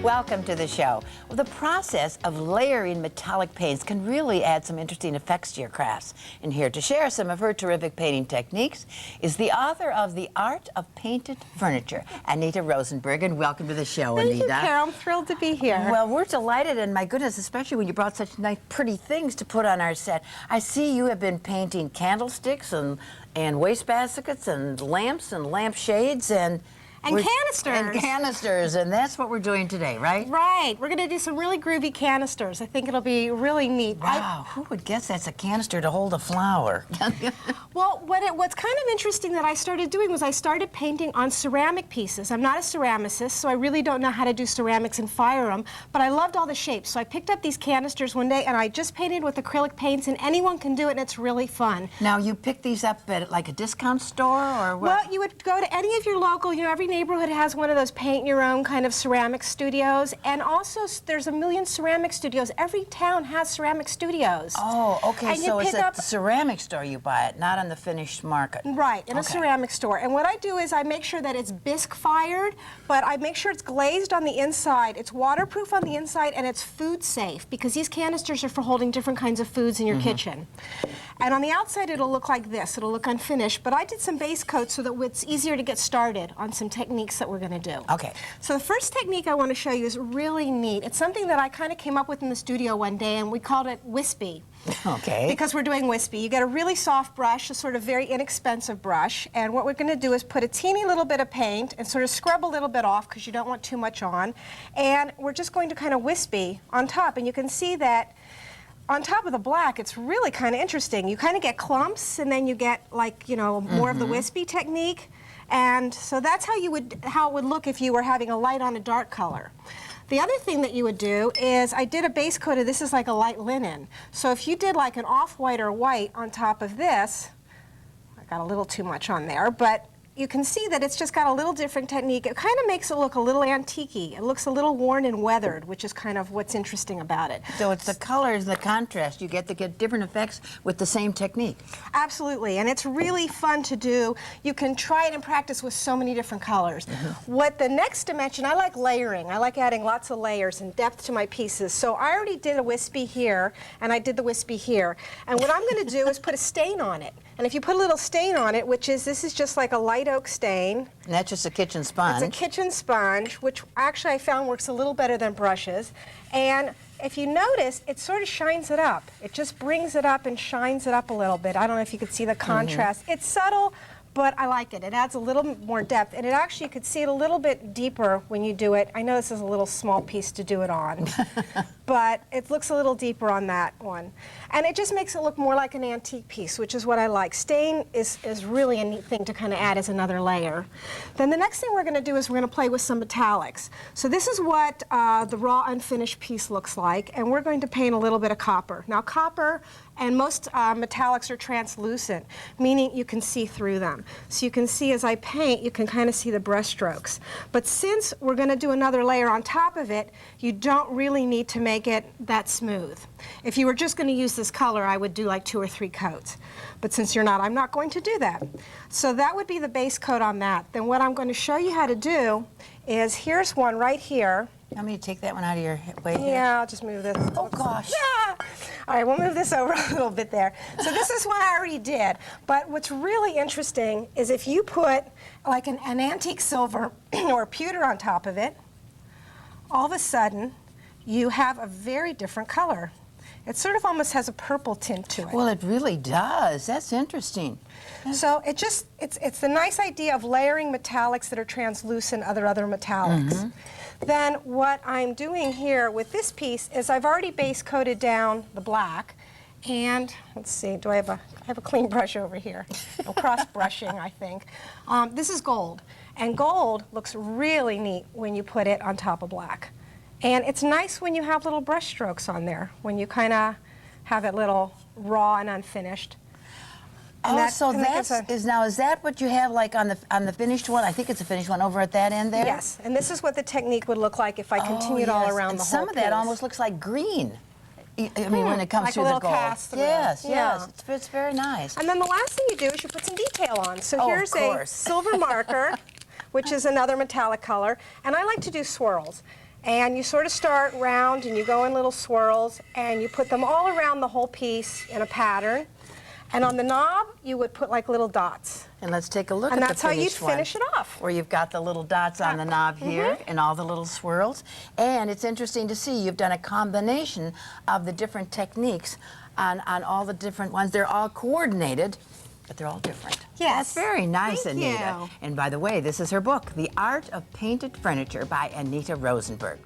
Welcome to the show. Well, the process of layering metallic paints can really add some interesting effects to your crafts. And here to share some of her terrific painting techniques is the author of The Art of Painted Furniture, Anita Rosenberg, and welcome to the show, Anita. Thank you, Carol. I'm thrilled to be here. Well, we're delighted, and my goodness, especially when you brought such nice, pretty things to put on our set. I see you have been painting candlesticks and wastebaskets and lampshades and canisters. And that's what we're doing today, right? Right. We're going to do some really groovy canisters. I think it'll be really neat. Wow, who would guess that's a canister to hold a flower? Well, what's kind of interesting that I started doing was I started painting on ceramic pieces. I'm not a ceramicist, so I really don't know how to do ceramics and fire them, but I loved all the shapes. So I picked up these canisters one day, and I just painted with acrylic paints, and anyone can do it, and it's really fun. Now, you pick these up at like a discount store, or what? Well, you would go to any of your local, every neighborhood has one of those paint-your-own kind of ceramic studios, and also there's a million ceramic studios. Every town has ceramic studios. Oh, okay, and so it's at the ceramic store you buy it, not on the finished market. Right, in a ceramic store. And what I do is I make sure that it's bisque fired, but I make sure it's glazed on the inside, it's waterproof on the inside, and it's food safe, because these canisters are for holding different kinds of foods in your kitchen. And on the outside it'll look like this, it'll look unfinished, but I did some base coats so that it's easier to get started on some techniques that we're going to do. Okay. So the first technique I want to show you is really neat. It's something that I kind of came up with in the studio one day, and we called it wispy. Okay. Because we're doing wispy. You get a really soft brush, a sort of very inexpensive brush, and what we're going to do is put a teeny little bit of paint and sort of scrub a little bit off because you don't want too much on, and we're just going to kind of wispy on top, and you can see that on top of the black, it's really kind of interesting. You kind of get clumps, and then you get, like, more of the wispy technique. And so that's how it would look if you were having a light on a dark color. The other thing that you would do is, I did a base coat of this is like a light linen. So if you did like an off-white or white on top of this, I got a little too much on there, but you can see that it's just got a little different technique. It kind of makes it look a little antique-y. It looks a little worn and weathered, which is kind of what's interesting about it. So it's the colors, the contrast. You get to get different effects with the same technique. Absolutely, and it's really fun to do. You can try it and practice with so many different colors. What the next dimension, I like layering. I like adding lots of layers and depth to my pieces. So I already did a wispy here, and I did the wispy here. And what I'm going to do is put a stain on it. And if you put a little stain on it, this is just like a light oak stain. And that's just a kitchen sponge. It's a kitchen sponge, which actually I found works a little better than brushes. And if you notice, it sort of shines it up. It just brings it up and shines it up a little bit. I don't know if you could see the contrast. It's subtle, but I like it. It adds a little more depth, and it actually, you could see it a little bit deeper when you do it. I know this is a little small piece to do it on, but it looks a little deeper on that one. And it just makes it look more like an antique piece, which is what I like. Stain is really a neat thing to kind of add as another layer. Then the next thing we're going to do is we're going to play with some metallics. So this is what the raw unfinished piece looks like, and we're going to paint a little bit of copper. Now copper and most metallics are translucent, meaning you can see through them. So you can see as I paint, you can kind of see the brush strokes. But since we're going to do another layer on top of it, you don't really need to make it that smooth. If you were just going to use this color, I would do like 2 or 3 coats. But since you're not, I'm not going to do that. So that would be the base coat on that. Then what I'm going to show you how to do is, here's one right here. You want me to take that one out of your way here? Yeah, I'll just move this. Oh, gosh. Yeah. All right, we'll move this over a little bit there. So this is one I already did. But what's really interesting is if you put like an antique silver or pewter on top of it, all of a sudden you have a very different color. It sort of almost has a purple tint to it. Well, it really does. That's interesting. So it's the nice idea of layering metallics that are translucent, other metallics. Then what I'm doing here with this piece is I've already base coated down the black, and let's see, I have a clean brush over here. I'm cross brushing, I think. This is gold, and gold looks really neat when you put it on top of black. And it's nice when you have little brush strokes on there, when you kind of have it little raw and unfinished. And is that what you have like on the finished one? I think it's a finished one over at that end there? Yes, and this is what the technique would look like if I continued all around the whole some of that piece. almost looks like green. I mean, when it comes like through a little the gold. cast through. Yes, Yeah. yes, it's very nice. And then the last thing you do is you put some detail on. So Oh, here's of a course. silver marker, which is another metallic color, and I like to do swirls. And you sort of start round and you go in little swirls and you put them all around the whole piece in a pattern. And on the knob, you would put like little dots. And let's take a look And at that's the how you'd finished one, finish it off. where you've got the little dots on the knob here and all the little swirls. And it's interesting to see you've done a combination of the different techniques on all the different ones. They're all coordinated, but they're all different. Yes. That's very nice, Thank Anita. you. And by the way, this is her book, The Art of Painted Furniture by Anita Rosenberg.